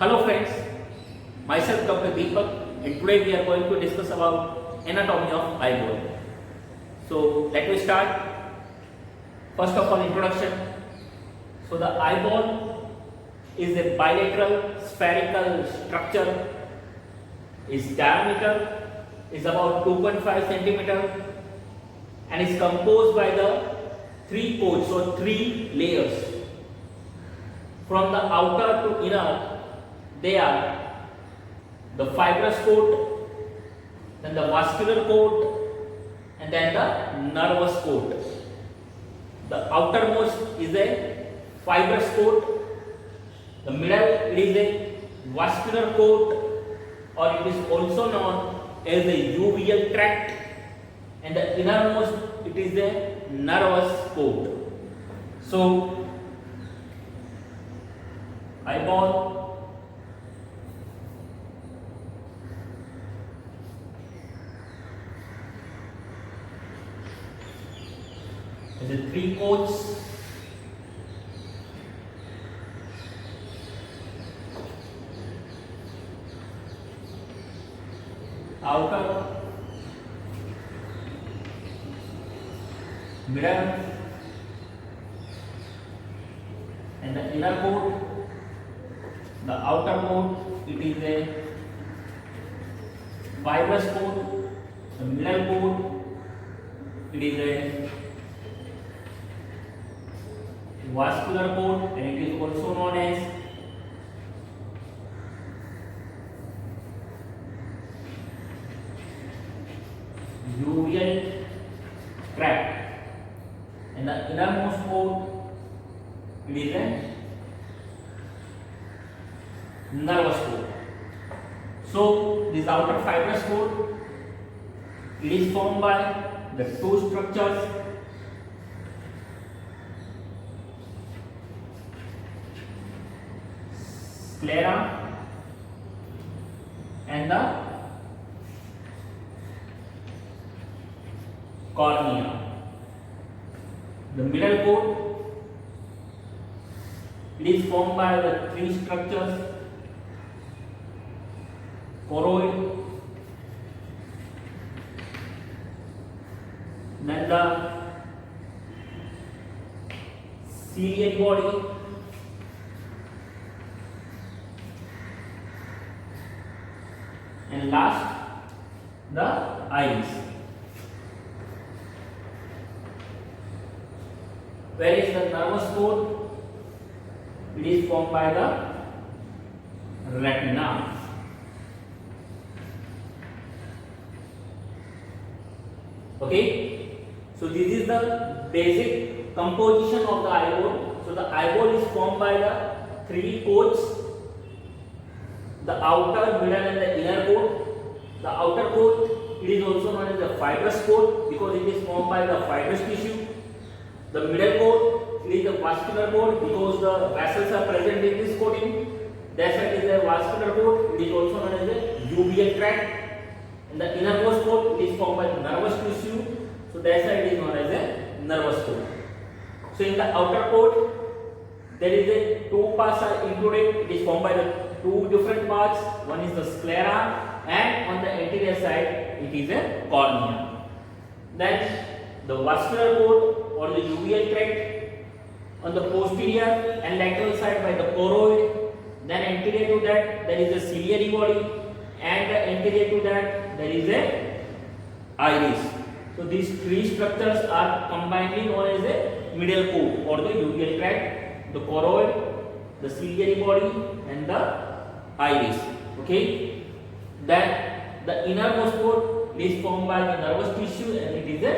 Hello friends, myself Dr. Deepak, and today we are going to discuss about anatomy of eyeball. So let me start. First of all, introduction. So the eyeball is a bilateral spherical structure. Its diameter is about 2.5 centimeter and is composed by the three coats or three layers. From the outer to inner, they are the fibrous coat, then the vascular coat, and then the nervous coat. The outermost is a fibrous coat, the middle is a vascular coat, or it is also known as the uveal tract, and the innermost it is a nervous coat. So eyeball is the three coats. Outer, middle, and the inner coat. The outer coat, it is a fibrous coat. The middle coat, it is a vascular coat, and it is also known as uveal tract, and the innermost coat, it is a nervous coat. So this outer fibrous coat, it is formed by the two structures, sclera and the cornea. The middle coat, it is formed by the three structures, choroid, then the ciliary body, and last the iris. Where is the nervous coat? It is formed by the retina. Okay, so this is the basic composition of the eyeball. So the eyeball is formed by the three coats, the outer, middle and the inner coat. The outer coat, it is also known as the fibrous coat because it is formed by the fibrous tissue. The middle coat, it is the vascular coat because the vessels are present in this coating. That's why it is a vascular coat. It is also known as the uveal tract. And the innermost coat, it is formed by the nervous tissue. So that's why it is known as a nervous coat. So in the outer coat, there is a two parts are included. It is formed by the two different parts. One is the sclera, and on the anterior side, it is a cornea. Then the vascular coat or the uveal tract on the posterior and lateral side by the choroid. Then anterior to that there is a ciliary body, and anterior to that there is a iris. So these three structures are combinedly known as a middle coat or the uveal tract, the choroid, the ciliary body, and the iris. Okay, then the innermost coat is formed by the nervous tissue and it is a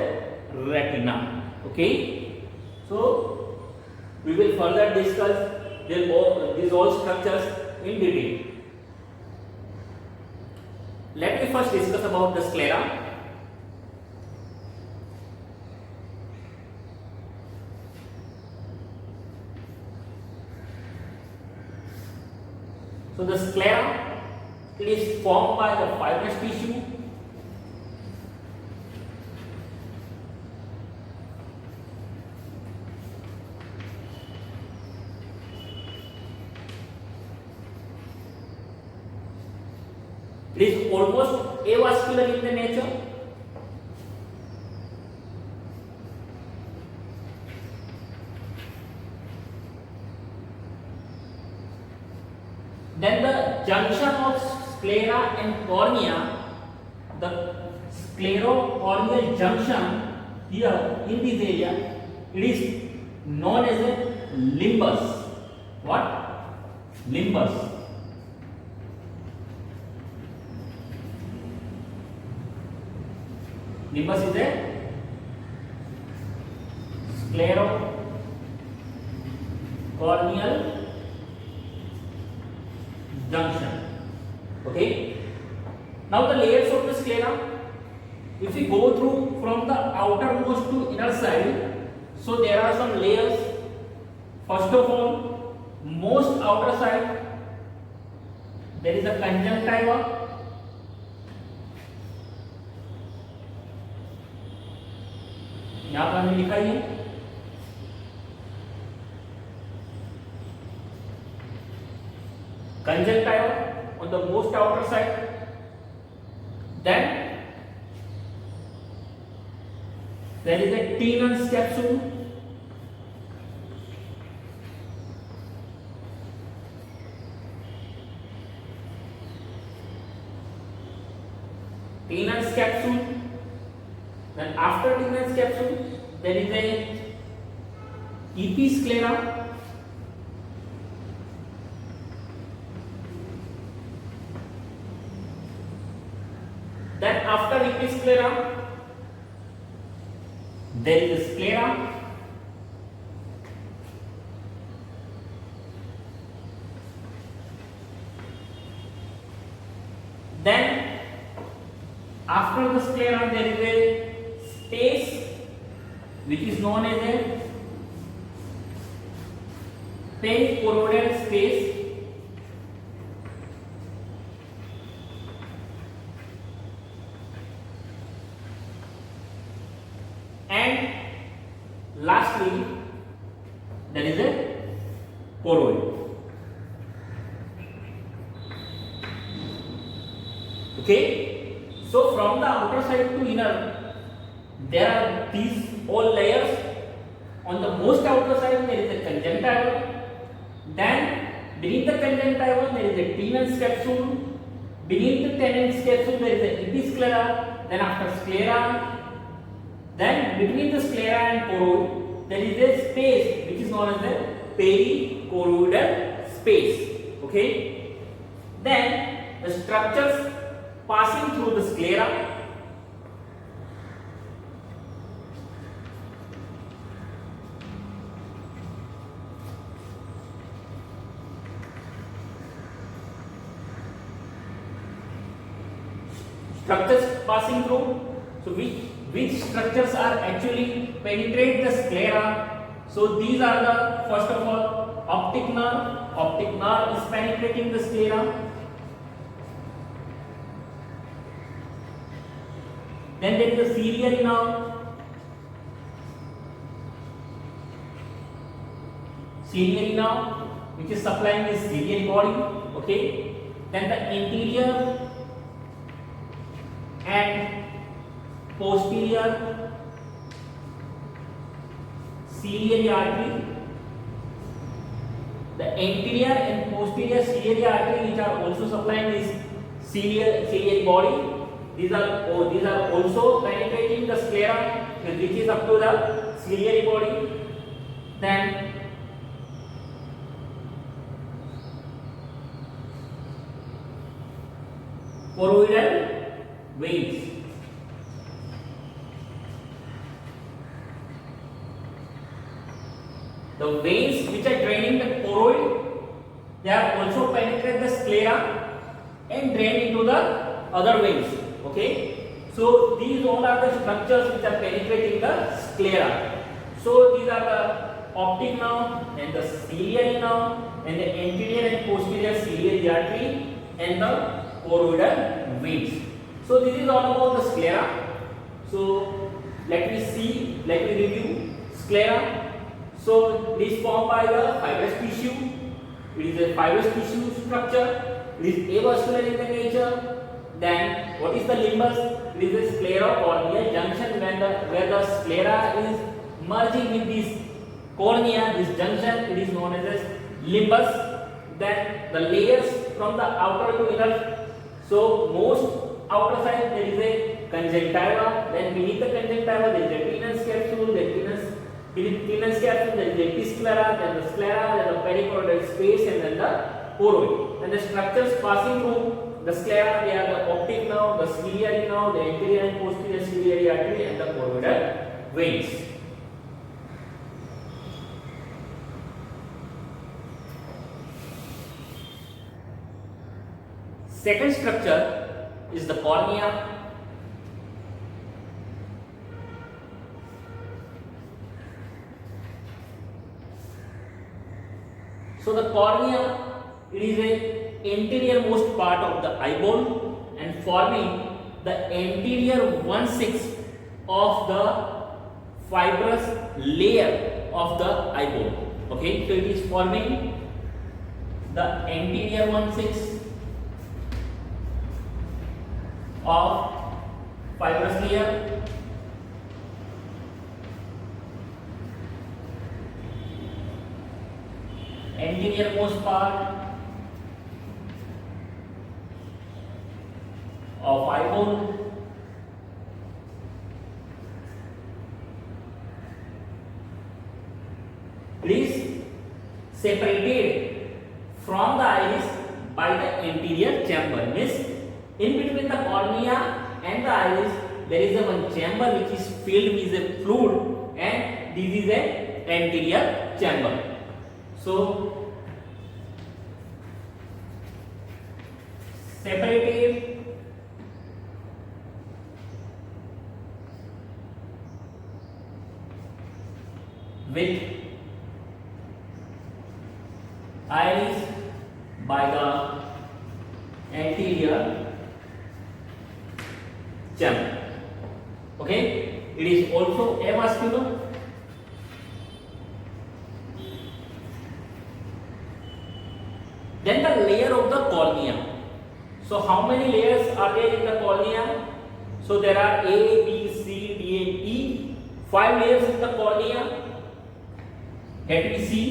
retina. Okay, so we will further discuss these all structures in detail. Let me first discuss about the sclera. So the sclera, it is formed by the fibrous tissue It is almost avascular in the nature. Then the junction of sclera and cornea, the sclerocorneal junction here in this area, it is known as a limbus. What? Limbus. Limbus is a sclerocorneal junction. Okay. Now the layers of the sclera. If we go through from the outermost to inner side, so there are some layers. First of all, most outer side, there is a conjunctiva. यहाँ पर हमने लिखा है conjunctiva on the most outer side. Then there is a Tenon's capsule. Tenon's capsule. Then after Tenon's capsule, there is a episclera. Then after episclera, there is a sclera. Then after the sclera, there is a space which is known as a periporoidal space. And lastly, there is a choroid. Okay, so from the outer side to inner, there are these all layers. On the most outer side, there is a conjunctiva. Then beneath the conjunctiva, there is a Tenon's capsule. Beneath the Tenon's capsule, there is a episclera. Then after sclera. Then between the sclera and choroid, there is a space which is known as the perichoroidal space. Okay. Then the structures passing through the sclera. Structures passing through. So which structures are actually penetrate the sclera? So these are the, first of all, optic nerve. Optic nerve is penetrating the sclera. Then there is the ciliary nerve. Ciliary nerve, which is supplying the ciliary body. Okay. Then the anterior and posterior ciliary artery. The anterior and posterior ciliary artery, which are also supplying this ciliary body, these are also penetrating the sclera, which is up to the ciliary body. Then choroidal veins. The veins which are draining the choroid, they are also penetrate the sclera and drain into the other veins. Okay, so these all are the structures which are penetrating the sclera. So these are the optic nerve and the ciliary nerve and the anterior and posterior ciliary artery and the choroidal veins. So this is all about the sclera. So let me review sclera. So it is formed by the fibrous tissue. It is a fibrous tissue structure. It is avascular in the nature. Then what is the limbus? It is a sclera-corneal junction where the sclera is merging with this cornea, this junction, it is known as limbus. Then the layers from the outer to inner. So most outer side there is a conjunctiva, then beneath the conjunctiva there is a tenous capsule, beneath tenous capsule there is a T-sclera, then the sclera, then the perichoroidal space, and then the choroid. And the structures passing through the sclera, they are the optic nerve, the ciliary nerve, the anterior and posterior ciliary artery, and the choroidal veins. Second structure is the cornea. So the cornea, it is a anterior-most part of the eyeball and forming the anterior 1/6 of the fibrous layer of the eyeball. Okay, so it is forming the anterior 1/6 of fibrous layer. Anterior most part of eyeball. It is separated from the iris by the anterior chamber. Means in between the cornea and the iris there is a one chamber which is filled with a fluid, and this is a anterior chamber. So separated with iris by the anterior chamber. Okay, it is also avascular. Then the layer of the cornea. So how many layers are there in the cornea? So there are A, B, C, D and E. 5 layers in the cornea. Let me see.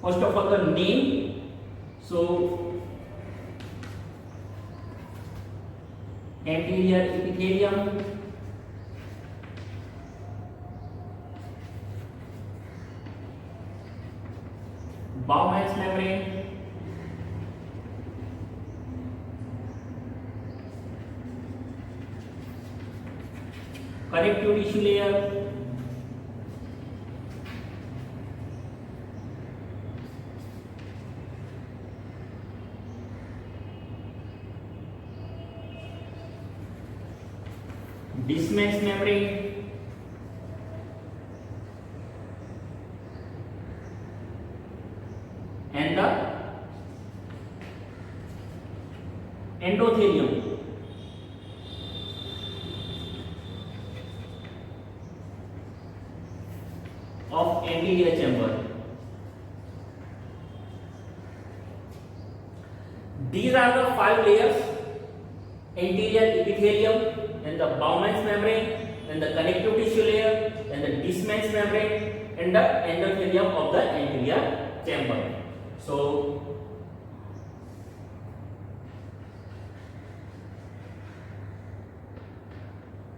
First of all the name. So anterior epithelium, Bowman's membrane, connective tissue layer, Discman's membrane, and the endothelium. Of anterior chamber. These are the 5 layers: anterior epithelium, and the Bowman's membrane, and the connective tissue layer, and the Discman's membrane, and the endothelium of the anterior chamber. So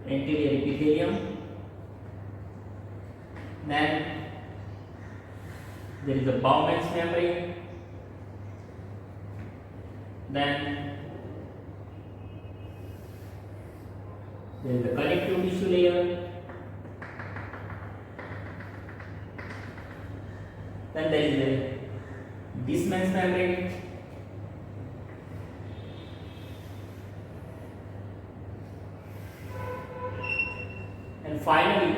anterior epithelium, then there is a Bowman's membrane, then there is the connective tissue layer, then there is the Discman's membrane, and finally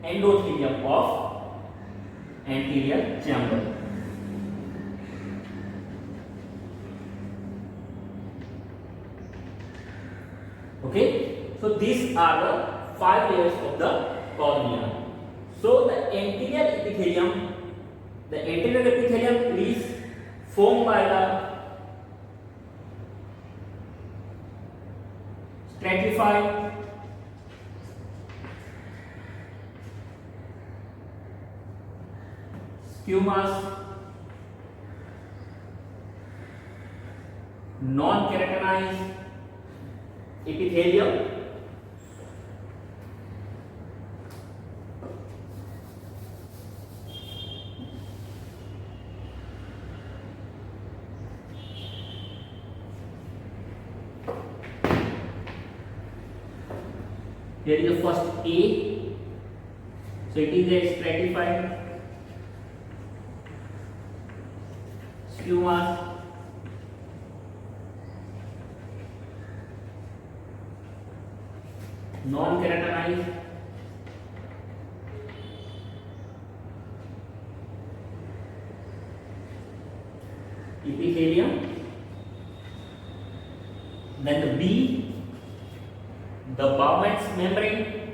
endothelium of anterior chamber. Okay, so these are the 5 layers of the cornea. So the anterior epithelium is formed by the stratified, squamous, non-keratinized epithelium, here is the first A, so it is a stratified, squamous, non-keratinized, epithelium. Then the B, the Bowman's membrane,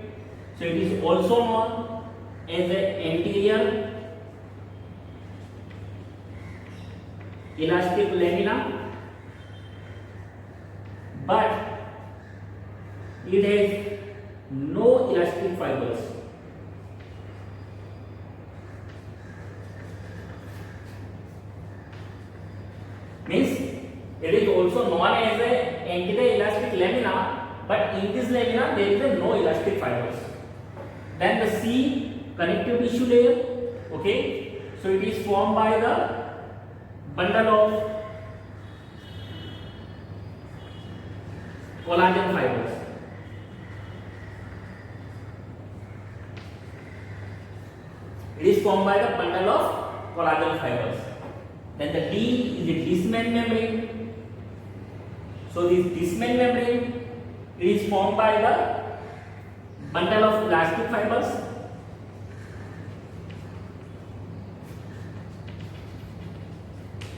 so it is also known as the anterior elastic lamina, but it has no elastic fibers. Means it is also known as the anterior elastic lamina, but in this lamina there is no elastic fibers. Then the C, connective tissue layer. Okay, so it is formed by the bundle of collagen fibers. It is formed by the bundle of collagen fibers. Then the D is the Discman membrane. So this Discman membrane is formed by the bundle of elastic fibers.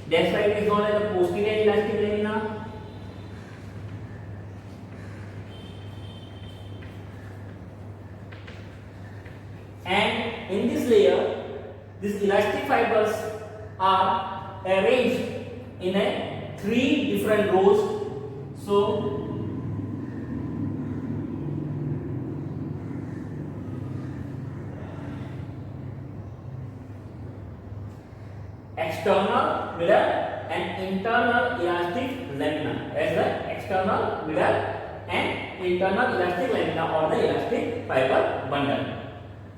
That's why it is known as the posterior elastic lamina. And in this layer, these elastic fibers are arranged in a 3 different rows. So external middle and internal elastic lamina, as the external middle and internal elastic lamina or the elastic fiber bundle.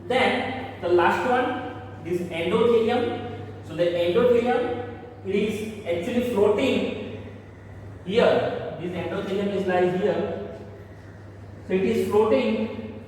Then the last one, this endothelium. So the endothelium, it is actually floating here. This endothelium is lies here. So it is floating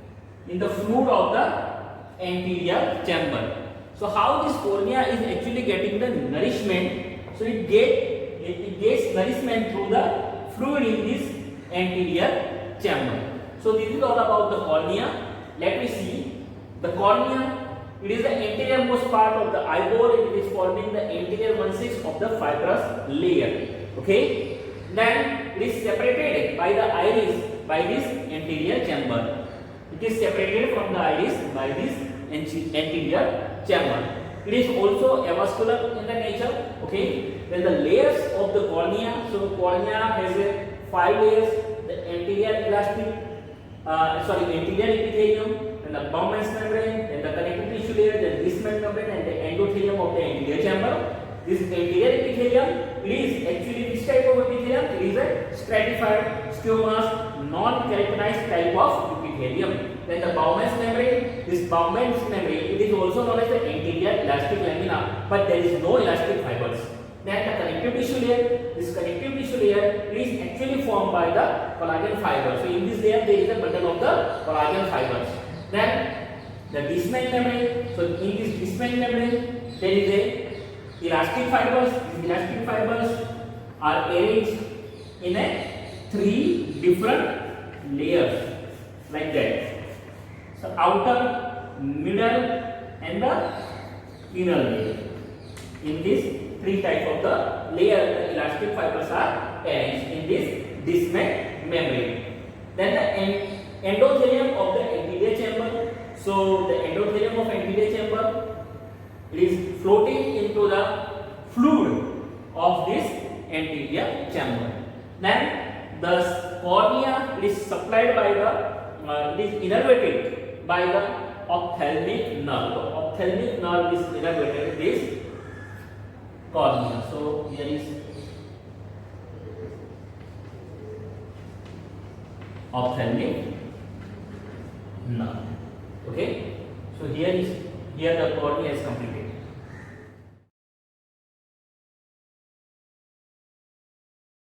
in the fluid of the anterior chamber. So how this cornea is actually getting the nourishment? So it gets nourishment through the fluid in this anterior chamber. So this is all about the cornea. Let me see. The cornea, it is the anterior most part of the eyeball. It is forming the anterior 1/6 of the fibrous layer. Okay. Then it is separated by the iris by this anterior chamber. It is separated from the iris by this anterior chamber. It is also avascular in the nature. Okay. Then the layers of the cornea. So cornea has a 5 layers. The anterior anterior epithelium, and the Bowman's membrane, and the connective tissue layer, the Discman membrane, and the endothelium of the anterior chamber. This anterior epithelium, it is actually which type of epithelium? It is a stratified, squamous, non-keratinized type of epithelium. Then the Bowman's membrane, this Bowman's membrane, it is also known as the anterior elastic lamina, but there is no elastic fibers. Then the connective tissue layer, this connective tissue layer is actually formed by the collagen fiber. So in this layer there is a bundle of the collagen fibers. Then the Discman membrane. So in this Discman membrane there is a elastic fibers. These elastic fibers are arranged in a 3 different layers like that. So outer, middle, and the inner layer. In this 3 types of the layer, the elastic fibers are arranged in this Discman membrane. Then the endothelium of the anterior chamber. So the endothelium of anterior chamber, it is floating into the fluid of this anterior chamber. Then the cornea is supplied by the it is innervated by the ophthalmic nerve. The ophthalmic nerve is innervated this cornea. So here is ophthalmic nerve. Okay, so here the cornea is completed.